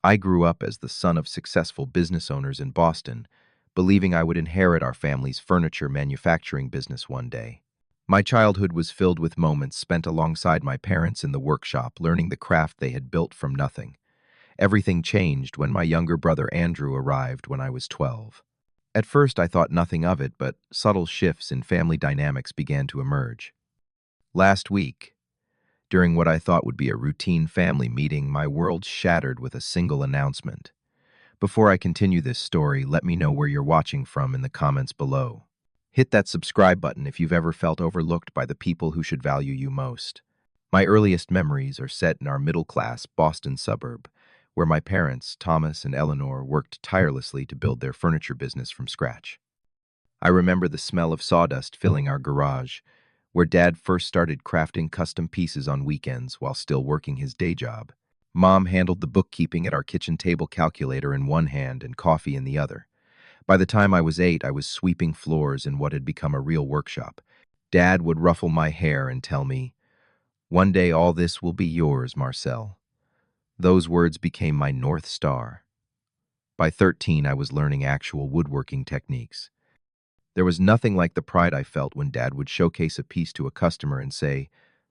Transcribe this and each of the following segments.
I grew up as the son of successful business owners in Boston, believing I would inherit our family's furniture manufacturing business one day. My childhood was filled with moments spent alongside my parents in the workshop, learning the craft they had built from nothing. Everything changed when my younger brother Andrew arrived when I was 12. At first, I thought nothing of it, but subtle shifts in family dynamics began to emerge. Last week, during what I thought would be a routine family meeting, my world shattered with a single announcement. Before I continue this story, let me know where you're watching from in the comments below. Hit that subscribe button if you've ever felt overlooked by the people who should value you most. My earliest memories are set in our middle-class Boston suburb, where my parents, Thomas and Eleanor, worked tirelessly to build their furniture business from scratch. I remember the smell of sawdust filling our garage, where Dad first started crafting custom pieces on weekends while still working his day job. Mom handled the bookkeeping at our kitchen table, calculator in one hand and coffee in the other. By the time I was 8, I was sweeping floors in what had become a real workshop. Dad would ruffle my hair and tell me, "One day all this will be yours, Marcel." Those words became my North Star. By 13, I was learning actual woodworking techniques. There was nothing like the pride I felt when Dad would showcase a piece to a customer and say,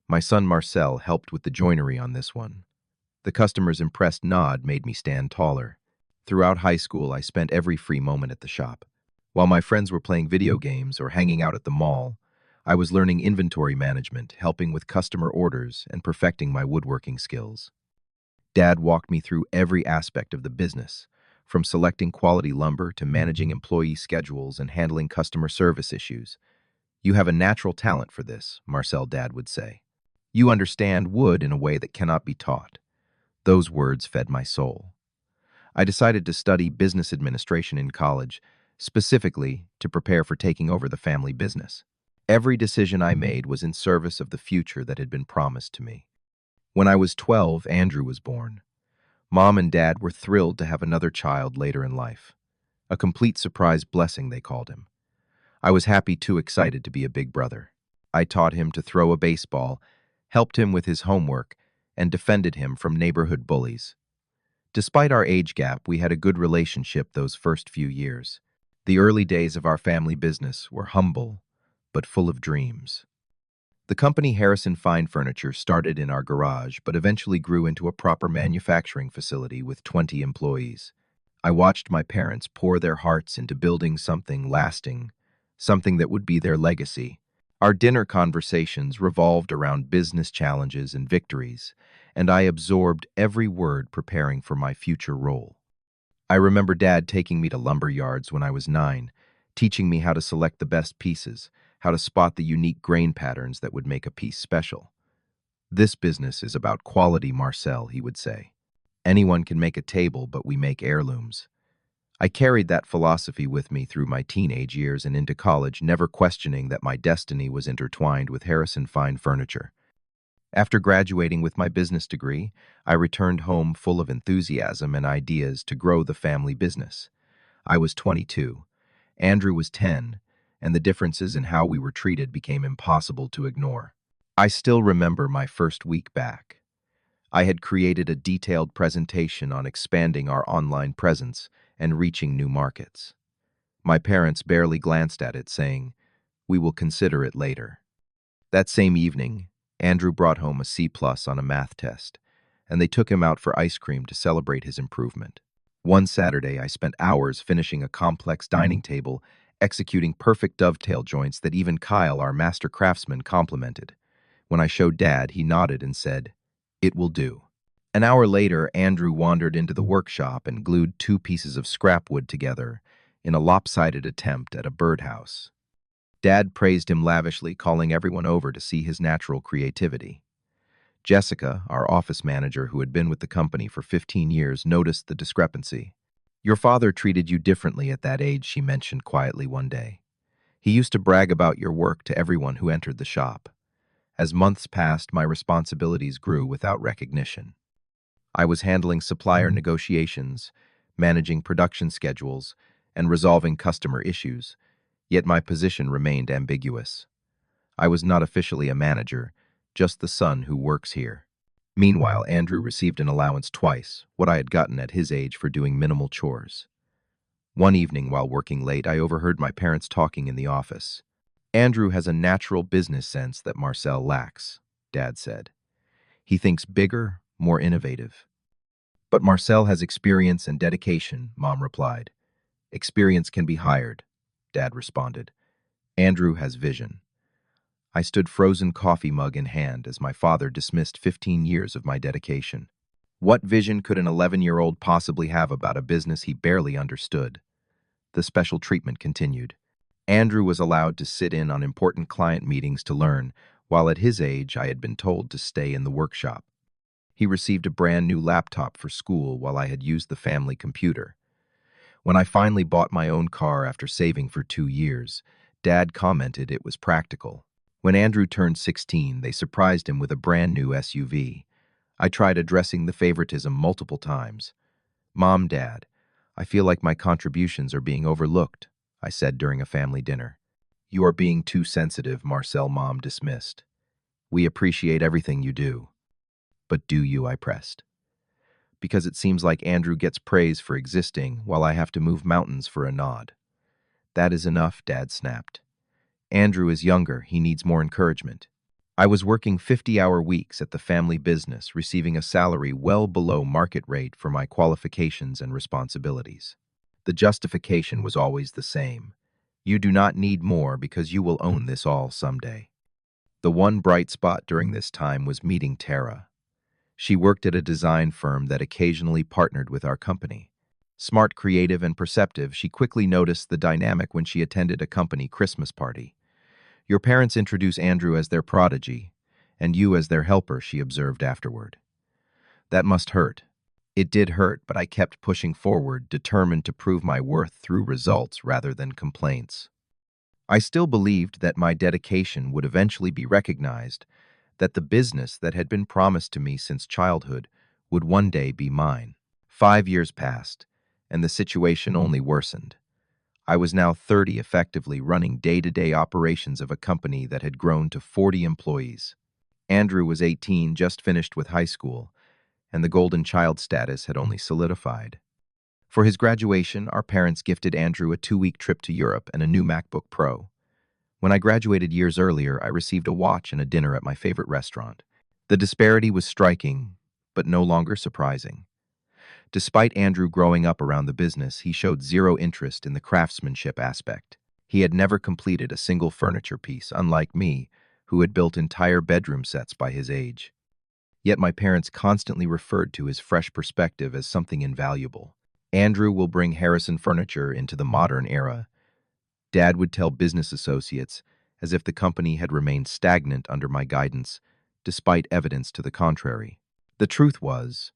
"My son Marcel helped with the joinery on this one." The customer's impressed nod made me stand taller. Throughout high school, I spent every free moment at the shop. While my friends were playing video games or hanging out at the mall, I was learning inventory management, helping with customer orders, and perfecting my woodworking skills. Dad walked me through every aspect of the business, from selecting quality lumber to managing employee schedules and handling customer service issues. "You have a natural talent for this," Marcel Dad would say. "You understand wood in a way that cannot be taught." Those words fed my soul. I decided to study business administration in college, specifically to prepare for taking over the family business. Every decision I made was in service of the future that had been promised to me. When I was 12, Andrew was born. Mom and Dad were thrilled to have another child later in life. A complete surprise blessing, they called him. I was happy, too excited to be a big brother. I taught him to throw a baseball, helped him with his homework, and defended him from neighborhood bullies. Despite our age gap, we had a good relationship those first few years. The early days of our family business were humble, but full of dreams. The company Harrison Fine Furniture started in our garage, but eventually grew into a proper manufacturing facility with 20 employees. I watched my parents pour their hearts into building something lasting, something that would be their legacy. Our dinner conversations revolved around business challenges and victories, and I absorbed every word preparing for my future role. I remember Dad taking me to lumber yards when I was 9, teaching me how to select the best pieces, how to spot the unique grain patterns that would make a piece special. "This business is about quality, Marcel," he would say. "Anyone can make a table, but we make heirlooms." I carried that philosophy with me through my teenage years and into college, never questioning that my destiny was intertwined with Harrison Fine Furniture. After graduating with my business degree, I returned home full of enthusiasm and ideas to grow the family business. I was 22. Andrew was 10, and the differences in how we were treated became impossible to ignore. I still remember my first week back. I had created a detailed presentation on expanding our online presence and reaching new markets. My parents barely glanced at it, saying, "We will consider it later." That same evening, Andrew brought home a C+ on a math test, and they took him out for ice cream to celebrate his improvement. One Saturday, I spent hours finishing a complex dining table, executing perfect dovetail joints that even Kyle, our master craftsman, complimented. When I showed Dad, he nodded and said, "It will do." An hour later, Andrew wandered into the workshop and glued 2 pieces of scrap wood together in a lopsided attempt at a birdhouse. Dad praised him lavishly, calling everyone over to see his natural creativity. Jessica, our office manager who had been with the company for 15 years, noticed the discrepancy. "Your father treated you differently at that age," she mentioned quietly one day. "He used to brag about your work to everyone who entered the shop." As months passed, my responsibilities grew without recognition. I was handling supplier negotiations, managing production schedules, and resolving customer issues, yet my position remained ambiguous. I was not officially a manager, just the son who works here. Meanwhile, Andrew received an allowance twice, what I had gotten at his age for doing minimal chores. One evening, while working late, I overheard my parents talking in the office. Andrew has a natural business sense that Marcel lacks, Dad said. He thinks bigger, more innovative. But Marcel has experience and dedication, Mom replied. Experience can be hired, Dad responded. Andrew has vision. I stood frozen coffee mug in hand as my father dismissed 15 years of my dedication. What vision could an 11-year-old possibly have about a business he barely understood? The special treatment continued. Andrew was allowed to sit in on important client meetings to learn, while at his age I had been told to stay in the workshop. He received a brand new laptop for school while I had used the family computer. When I finally bought my own car after saving for 2 years, Dad commented it was practical. When Andrew turned 16, they surprised him with a brand new SUV. I tried addressing the favoritism multiple times. Mom, Dad, I feel like my contributions are being overlooked, I said during a family dinner. You are being too sensitive, Marcel, Mom dismissed. We appreciate everything you do. But do you, I pressed. Because it seems like Andrew gets praise for existing while I have to move mountains for a nod. That is enough, Dad snapped. Andrew is younger, he needs more encouragement. I was working 50-hour weeks at the family business, receiving a salary well below market rate for my qualifications and responsibilities. The justification was always the same. You do not need more because you will own this all someday. The one bright spot during this time was meeting Tara. She worked at a design firm that occasionally partnered with our company. Smart, creative, and perceptive, she quickly noticed the dynamic when she attended a company Christmas party. Your parents introduce Andrew as their prodigy, and you as their helper, she observed afterward. That must hurt. It did hurt, but I kept pushing forward, determined to prove my worth through results rather than complaints. I still believed that my dedication would eventually be recognized, that the business that had been promised to me since childhood would one day be mine. 5 years passed, and the situation only worsened. I was now 30, effectively running day-to-day operations of a company that had grown to 40 employees. Andrew was 18, just finished with high school, and the golden child status had only solidified. For his graduation, our parents gifted Andrew a 2-week trip to Europe and a new MacBook Pro. When I graduated years earlier, I received a watch and a dinner at my favorite restaurant. The disparity was striking, but no longer surprising. Despite Andrew growing up around the business, he showed zero interest in the craftsmanship aspect. He had never completed a single furniture piece, unlike me, who had built entire bedroom sets by his age. Yet my parents constantly referred to his fresh perspective as something invaluable. Andrew will bring Harrison furniture into the modern era. Dad would tell business associates, as if the company had remained stagnant under my guidance, despite evidence to the contrary. The truth was,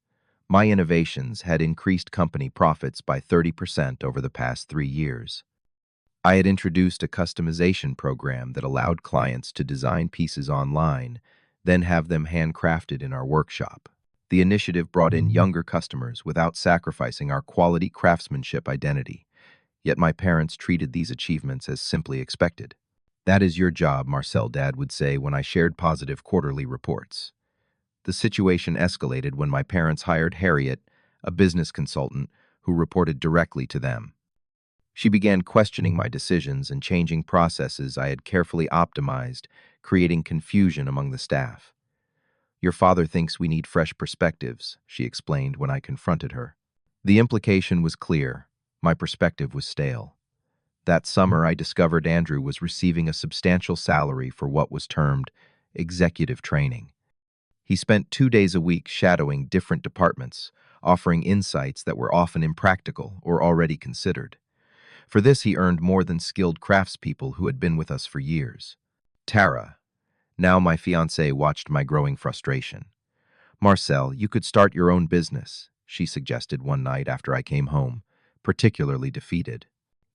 my innovations had increased company profits by 30% over the past 3 years. I had introduced a customization program that allowed clients to design pieces online, then have them handcrafted in our workshop. The initiative brought in younger customers without sacrificing our quality craftsmanship identity. Yet my parents treated these achievements as simply expected. That is your job, Marcel, Dad would say when I shared positive quarterly reports. The situation escalated when my parents hired Harriet, a business consultant, who reported directly to them. She began questioning my decisions and changing processes I had carefully optimized, creating confusion among the staff. Your father thinks we need fresh perspectives, she explained when I confronted her. The implication was clear. My perspective was stale. That summer, I discovered Andrew was receiving a substantial salary for what was termed executive training. He spent 2 days a week shadowing different departments, offering insights that were often impractical or already considered. For this, he earned more than skilled craftspeople who had been with us for years. Tara, now my fiancée, watched my growing frustration. Marcel, you could start your own business, she suggested one night after I came home, particularly defeated.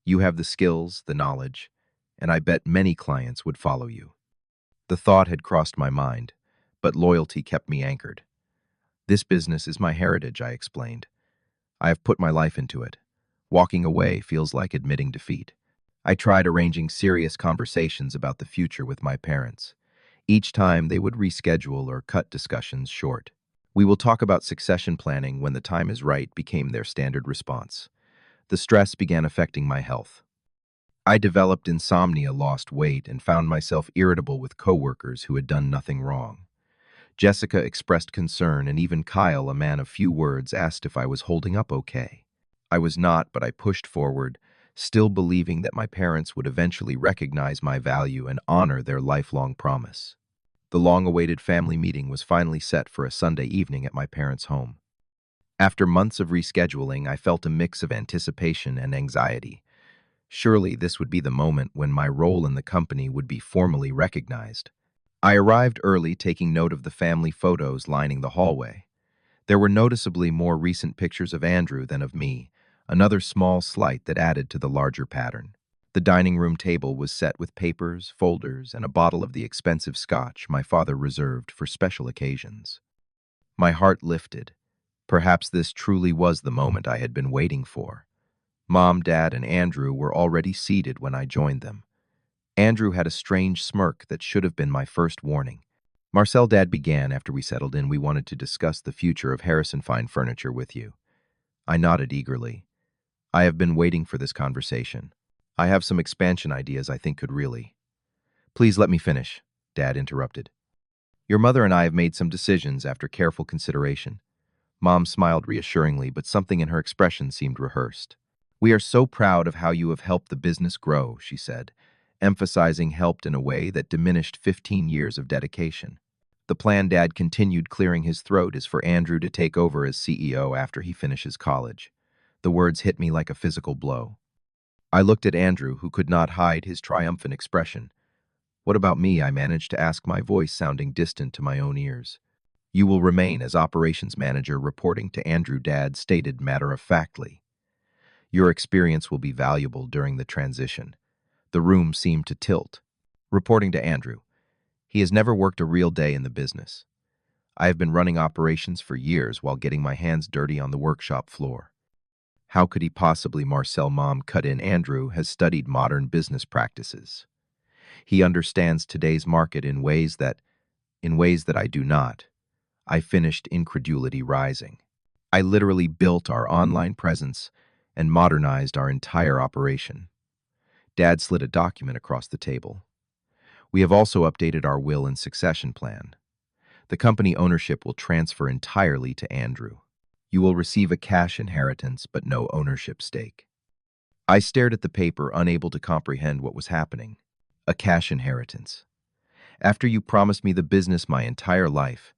You have the skills, the knowledge, and I bet many clients would follow you. The thought had crossed my mind, but loyalty kept me anchored. This business is my heritage, I explained. I have put my life into it. Walking away feels like admitting defeat. I tried arranging serious conversations about the future with my parents. Each time they would reschedule or cut discussions short. "We will talk about succession planning when the time is right," became their standard response. The stress began affecting my health. I developed insomnia, lost weight, and found myself irritable with coworkers who had done nothing wrong. Jessica expressed concern, and even Kyle, a man of few words, asked if I was holding up okay. I was not, but I pushed forward, still believing that my parents would eventually recognize my value and honor their lifelong promise. The long-awaited family meeting was finally set for a Sunday evening at my parents' home. After months of rescheduling, I felt a mix of anticipation and anxiety. Surely this would be the moment when my role in the company would be formally recognized. I arrived early, taking note of the family photos lining the hallway. There were noticeably more recent pictures of Andrew than of me, another small slight that added to the larger pattern. The dining room table was set with papers, folders, and a bottle of the expensive scotch my father reserved for special occasions. My heart lifted. Perhaps this truly was the moment I had been waiting for. Mom, Dad, and Andrew were already seated when I joined them. Andrew had a strange smirk that should have been my first warning. "Marcel," Dad began after we settled in, "we wanted to discuss the future of Harrison Fine Furniture with you." I nodded eagerly. "I have been waiting for this conversation. I have some expansion ideas I think could really—" "Please let me finish," Dad interrupted. "Your mother and I have made some decisions after careful consideration." Mom smiled reassuringly, but something in her expression seemed rehearsed. "We are so proud of how you have helped the business grow," she said, emphasizing helped in a way that diminished 15 years of dedication. "The plan," Dad continued, clearing his throat, "is for Andrew to take over as CEO after he finishes college." The words hit me like a physical blow. I looked at Andrew, who could not hide his triumphant expression. "What about me?" I managed to ask, my voice sounding distant to my own ears. "You will remain as operations manager, reporting to Andrew," Dad stated matter-of-factly. "Your experience will be valuable during the transition." The room seemed to tilt. "Reporting to Andrew. He has never worked a real day in the business. I have been running operations for years while getting my hands dirty on the workshop floor." "How could he possibly?" Marcel, Mom cut in. "Andrew has studied modern business practices. He understands today's market in ways that I do not." I finished, incredulity rising. "I literally built our online presence and modernized our entire operation." Dad slid a document across the table. "We have also updated our will and succession plan. The company ownership will transfer entirely to Andrew. You will receive a cash inheritance, but no ownership stake." I stared at the paper, unable to comprehend what was happening. A cash inheritance. After you promised me the business my entire life,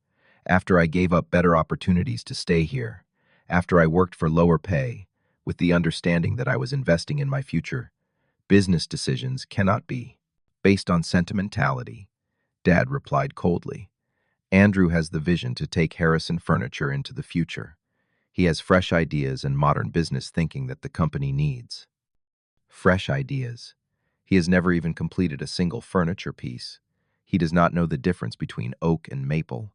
after I gave up better opportunities to stay here, after I worked for lower pay, with the understanding that I was investing in my future, business decisions cannot be based on sentimentality," Dad replied coldly. "Andrew has the vision to take Harrison Furniture into the future. He has fresh ideas and modern business thinking that the company needs." Fresh ideas. He has never even completed a single furniture piece. He does not know the difference between oak and maple.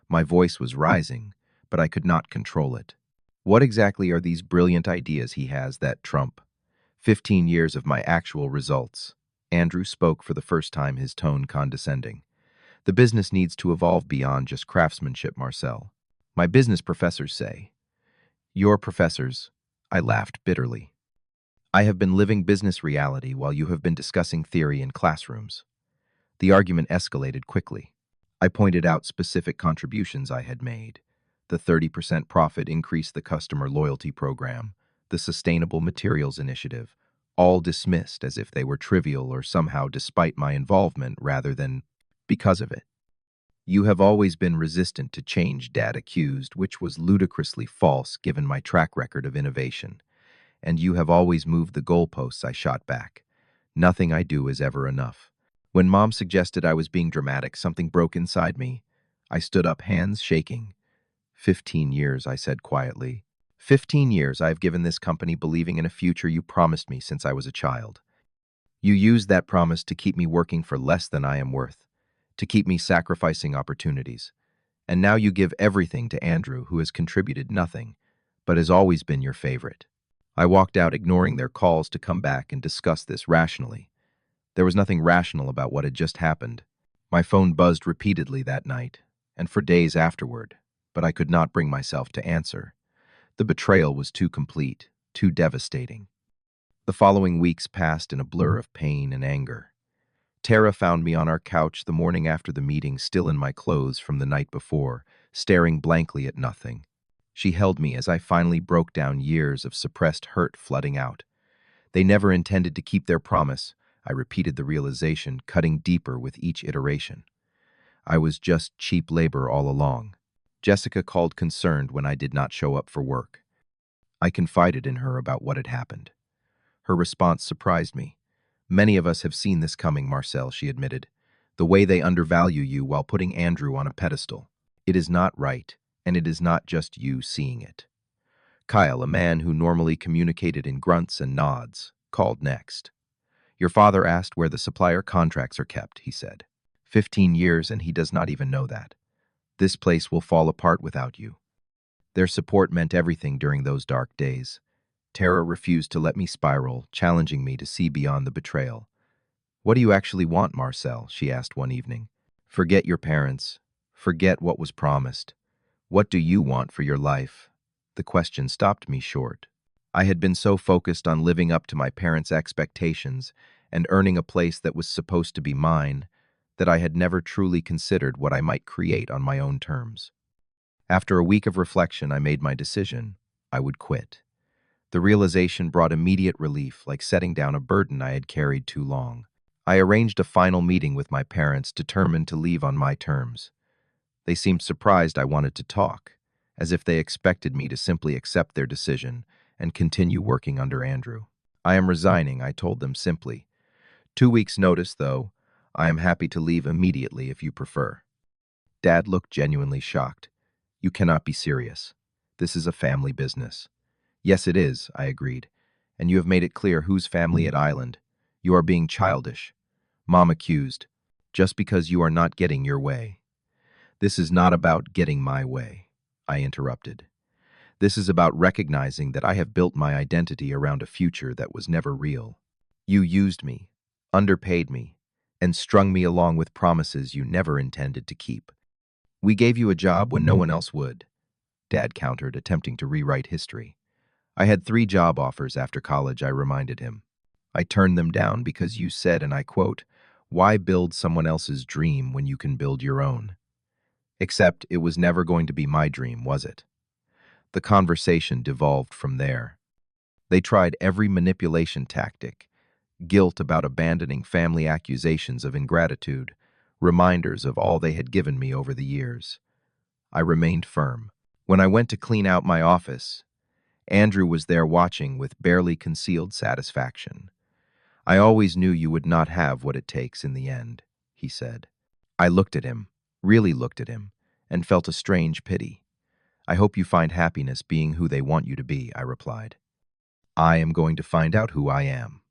My voice was rising, but I could not control it. "What exactly are these brilliant ideas he has that trump 15 years of my actual results?" Andrew spoke for the first time, his tone condescending. "The business needs to evolve beyond just craftsmanship, Marcel. My business professors say." "Your professors?" I laughed bitterly. "I have been living business reality while you have been discussing theory in classrooms." The argument escalated quickly. I pointed out specific contributions I had made: the 30% profit increase, the customer loyalty program, the sustainable materials initiative, all dismissed as if they were trivial or somehow despite my involvement rather than because of it. "You have always been resistant to change," Dad accused, which was ludicrously false given my track record of innovation. "And you have always moved the goalposts," I shot back. "Nothing I do is ever enough." When Mom suggested I was being dramatic, something broke inside me. I stood up, hands shaking. 15 years, I said quietly. 15 years I have given this company, believing in a future you promised me since I was a child. You used that promise to keep me working for less than I am worth, to keep me sacrificing opportunities. And now you give everything to Andrew, who has contributed nothing, but has always been your favorite." I walked out, ignoring their calls to come back and discuss this rationally. There was nothing rational about what had just happened. My phone buzzed repeatedly that night, and for days afterward. but I could not bring myself to answer. The betrayal was too complete, too devastating. The following weeks passed in a blur of pain and anger. Tara found me on our couch the morning after the meeting, still in my clothes from the night before, staring blankly at nothing. She held me as I finally broke down, years of suppressed hurt flooding out. They never intended to keep their promise, I repeated the realization, cutting deeper with each iteration. I was just cheap labor all along. Jessica called concerned when I did not show up for work. I confided in her about what had happened. Her response surprised me. Many of us have seen this coming, Marcel, she admitted. The way they undervalue you while putting Andrew on a pedestal. It is not right, and it is not just you seeing it. Kyle, a man who normally communicated in grunts and nods, called next. Your father asked where the supplier contracts are kept, he said. 15 years and he does not even know that. This place will fall apart without you. Their support meant everything during those dark days. Tara refused to let me spiral, challenging me to see beyond the betrayal. What do you actually want, Marcel? She asked one evening. Forget your parents. Forget what was promised. What do you want for your life? The question stopped me short. I had been so focused on living up to my parents' expectations and earning a place that was supposed to be mine that I had never truly considered what I might create on my own terms. After a week of reflection, I made my decision. I would quit. The realization brought immediate relief, like setting down a burden I had carried too long. I arranged a final meeting with my parents, determined to leave on my terms. They seemed surprised I wanted to talk, as if they expected me to simply accept their decision and continue working under Andrew. I am resigning, I told them simply. 2 weeks' notice, though. I am happy to leave immediately if you prefer. Dad looked genuinely shocked. You cannot be serious. This is a family business. Yes, it is, I agreed. And you have made it clear whose family at Island. You are being childish. Mom accused. Just because you are not getting your way. This is not about getting my way, I interrupted. This is about recognizing that I have built my identity around a future that was never real. You used me, underpaid me, and strung me along with promises you never intended to keep. We gave you a job when no one else would, Dad countered, attempting to rewrite history. I had 3 job offers after college, I reminded him. I turned them down because you said, and I quote, "Why build someone else's dream when you can build your own?" Except it was never going to be my dream, was it? The conversation devolved from there. They tried every manipulation tactic, guilt about abandoning family, accusations of ingratitude, reminders of all they had given me over the years. I remained firm. When I went to clean out my office, Andrew was there watching with barely concealed satisfaction. I always knew you would not have what it takes in the end, he said. I looked at him, really looked at him, and felt a strange pity. I hope you find happiness being who they want you to be, I replied. I am going to find out who I am.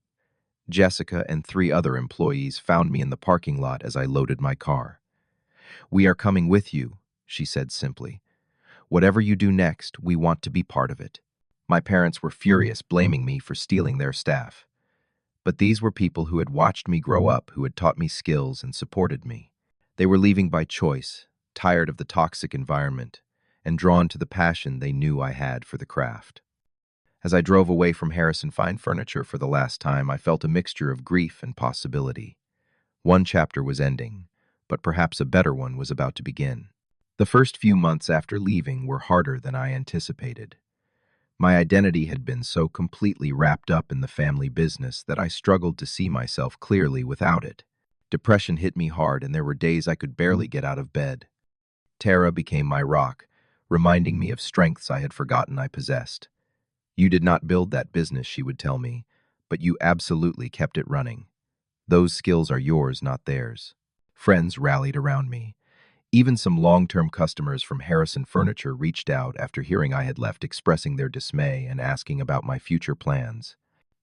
Jessica and 3 other employees found me in the parking lot as I loaded my car. We are coming with you, she said simply. Whatever you do next, we want to be part of it. My parents were furious, blaming me for stealing their staff. But these were people who had watched me grow up, who had taught me skills and supported me. They were leaving by choice, tired of the toxic environment, and drawn to the passion they knew I had for the craft. As I drove away from Harrison Fine Furniture for the last time, I felt a mixture of grief and possibility. One chapter was ending, but perhaps a better one was about to begin. The first few months after leaving were harder than I anticipated. My identity had been so completely wrapped up in the family business that I struggled to see myself clearly without it. Depression hit me hard, and there were days I could barely get out of bed. Tara became my rock, reminding me of strengths I had forgotten I possessed. You did not build that business, she would tell me, but you absolutely kept it running. Those skills are yours, not theirs. Friends rallied around me. Even some long-term customers from Harrison Furniture reached out after hearing I had left, expressing their dismay and asking about my future plans.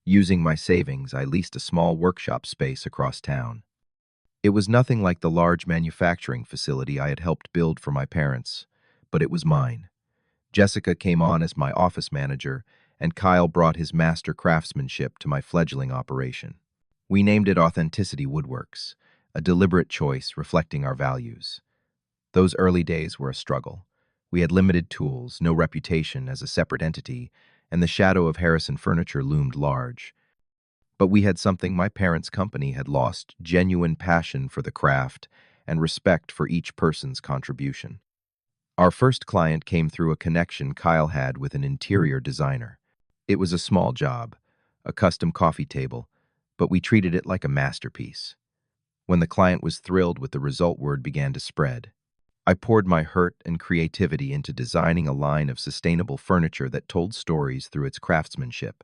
Using my savings, I leased a small workshop space across town. It was nothing like the large manufacturing facility I had helped build for my parents, but it was mine. Jessica came on as my office manager, and Kyle brought his master craftsmanship to my fledgling operation. We named it Authenticity Woodworks, a deliberate choice reflecting our values. Those early days were a struggle. We had limited tools, no reputation as a separate entity, and the shadow of Harrison Furniture loomed large. But we had something my parents' company had lost: genuine passion for the craft and respect for each person's contribution. Our first client came through a connection Kyle had with an interior designer. It was a small job, a custom coffee table, but we treated it like a masterpiece. When the client was thrilled with the result, word began to spread. I poured my hurt and creativity into designing a line of sustainable furniture that told stories through its craftsmanship.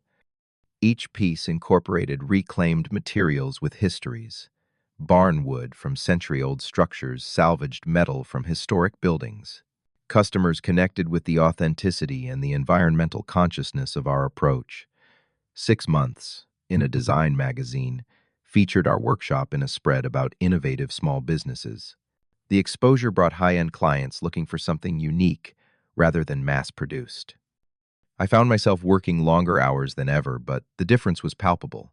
Each piece incorporated reclaimed materials with histories: barn wood from century-old structures, salvaged metal from historic buildings. Customers connected with the authenticity and the environmental consciousness of our approach. 6 months, in a design magazine, featured our workshop in a spread about innovative small businesses. The exposure brought high-end clients looking for something unique rather than mass-produced. I found myself working longer hours than ever, but the difference was palpable.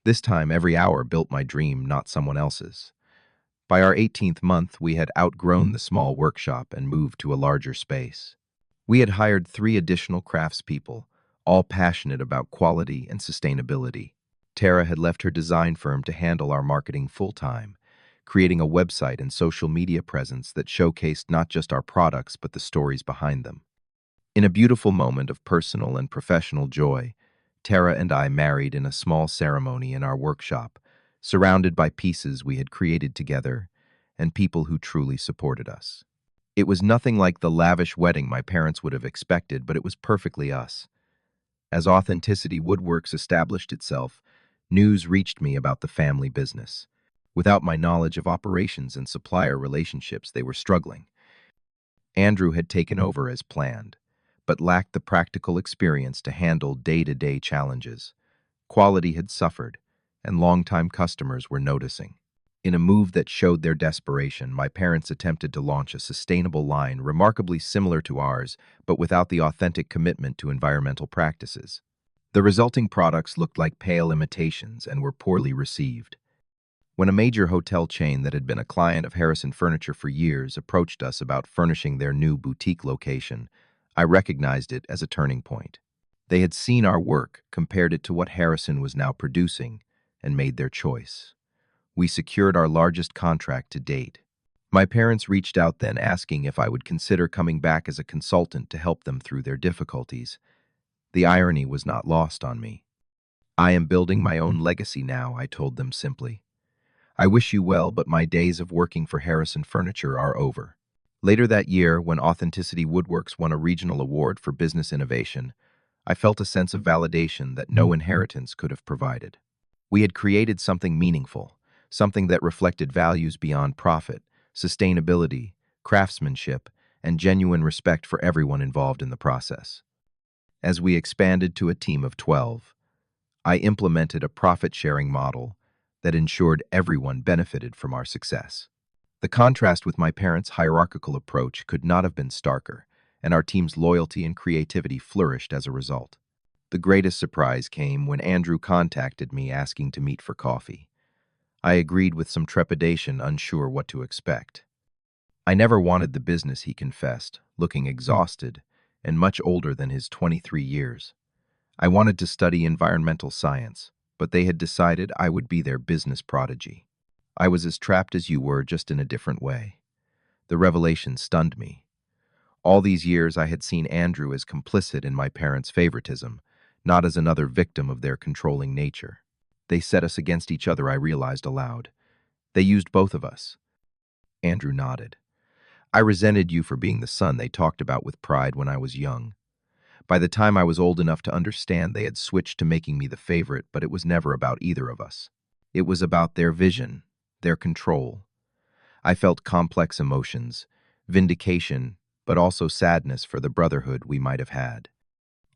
This time, every hour built my dream, not someone else's. By our 18th month, we had outgrown the small workshop and moved to a larger space. We had hired 3 additional craftspeople, all passionate about quality and sustainability. Tara had left her design firm to handle our marketing full-time, creating a website and social media presence that showcased not just our products but the stories behind them. In a beautiful moment of personal and professional joy, Tara and I married in a small ceremony in our workshop, surrounded by pieces we had created together and people who truly supported us. It was nothing like the lavish wedding my parents would have expected, but it was perfectly us. As Authenticity Woodworks established itself, news reached me about the family business. Without my knowledge of operations and supplier relationships, they were struggling. Andrew had taken over as planned, but lacked the practical experience to handle day-to-day challenges. Quality had suffered, and longtime customers were noticing. In a move that showed their desperation, my parents attempted to launch a sustainable line remarkably similar to ours, but without the authentic commitment to environmental practices. The resulting products looked like pale imitations and were poorly received. When a major hotel chain that had been a client of Harrison Furniture for years approached us about furnishing their new boutique location, I recognized it as a turning point. They had seen our work, compared it to what Harrison was now producing, and made their choice. We secured our largest contract to date. My parents reached out then, asking if I would consider coming back as a consultant to help them through their difficulties. The irony was not lost on me. "I am building my own legacy now," I told them simply. "I wish you well, but my days of working for Harrison Furniture are over." Later that year, when Authenticity Woodworks won a regional award for business innovation, I felt a sense of validation that no inheritance could have provided. We had created something meaningful, something that reflected values beyond profit: sustainability, craftsmanship, and genuine respect for everyone involved in the process. As we expanded to a team of 12, I implemented a profit-sharing model that ensured everyone benefited from our success. The contrast with my parents' hierarchical approach could not have been starker, and our team's loyalty and creativity flourished as a result. The greatest surprise came when Andrew contacted me asking to meet for coffee. I agreed with some trepidation, unsure what to expect. I never wanted the business, he confessed, looking exhausted and much older than his 23 years. I wanted to study environmental science, but they had decided I would be their business prodigy. I was as trapped as you were, just in a different way. The revelation stunned me. All these years I had seen Andrew as complicit in my parents' favoritism, not as another victim of their controlling nature. They set us against each other, I realized aloud. They used both of us. Andrew nodded. "I resented you for being the son they talked about with pride when I was young. By the time I was old enough to understand, they had switched to making me the favorite, but it was never about either of us. It was about their vision, their control. I felt complex emotions, vindication, but also sadness for the brotherhood we might have had.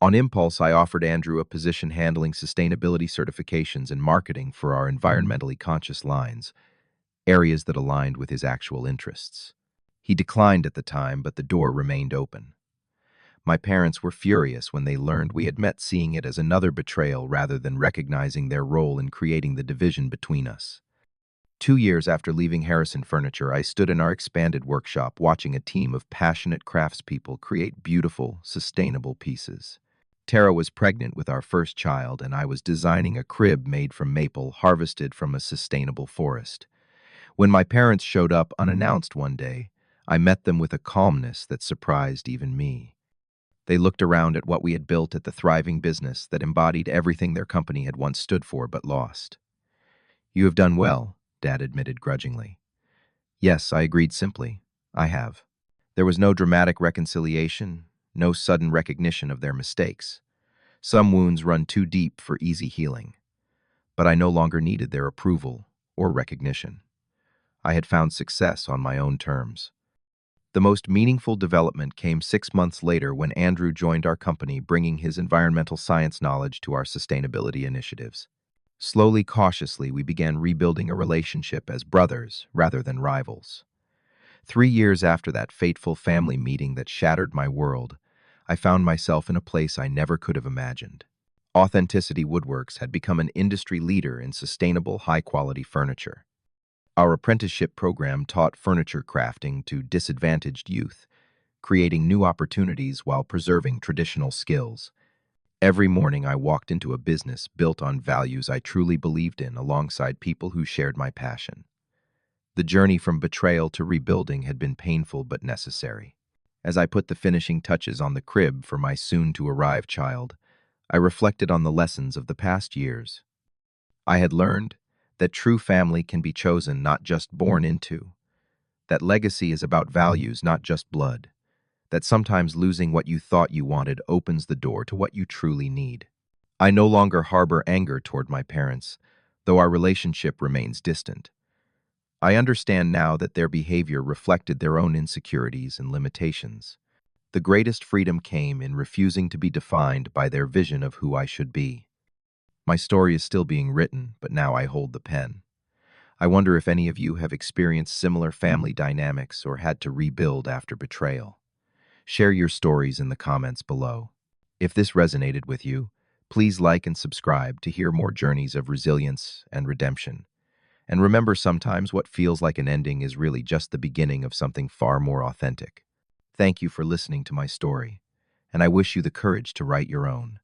On impulse, I offered Andrew a position handling sustainability certifications and marketing for our environmentally conscious lines, areas that aligned with his actual interests. He declined at the time, but the door remained open. My parents were furious when they learned we had met, seeing it as another betrayal rather than recognizing their role in creating the division between us. 2 years after leaving Harrison Furniture, I stood in our expanded workshop watching a team of passionate craftspeople create beautiful, sustainable pieces. Tara was pregnant with our first child, and I was designing a crib made from maple harvested from a sustainable forest. When my parents showed up unannounced one day, I met them with a calmness that surprised even me. They looked around at what we had built at the thriving business that embodied everything their company had once stood for but lost. "You have done well," Dad admitted grudgingly. Yes, I agreed simply. I have. There was no dramatic reconciliation, no sudden recognition of their mistakes. Some wounds run too deep for easy healing. But I no longer needed their approval or recognition. I had found success on my own terms. The most meaningful development came 6 months later when Andrew joined our company, bringing his environmental science knowledge to our sustainability initiatives. Slowly, cautiously, we began rebuilding a relationship as brothers rather than rivals. 3 years after that fateful family meeting that shattered my world, I found myself in a place I never could have imagined. Authenticity Woodworks had become an industry leader in sustainable, high-quality furniture. Our apprenticeship program taught furniture crafting to disadvantaged youth, creating new opportunities while preserving traditional skills. Every morning I walked into a business built on values I truly believed in alongside people who shared my passion. The journey from betrayal to rebuilding had been painful but necessary. As I put the finishing touches on the crib for my soon-to-arrive child, I reflected on the lessons of the past years. I had learned that true family can be chosen, not just born into, that legacy is about values, not just blood, that sometimes losing what you thought you wanted opens the door to what you truly need. I no longer harbor anger toward my parents, though our relationship remains distant. I understand now that their behavior reflected their own insecurities and limitations. The greatest freedom came in refusing to be defined by their vision of who I should be. My story is still being written, but now I hold the pen. I wonder if any of you have experienced similar family dynamics or had to rebuild after betrayal. Share your stories in the comments below. If this resonated with you, please like and subscribe to hear more journeys of resilience and redemption. And remember, sometimes what feels like an ending is really just the beginning of something far more authentic. Thank you for listening to my story, and I wish you the courage to write your own.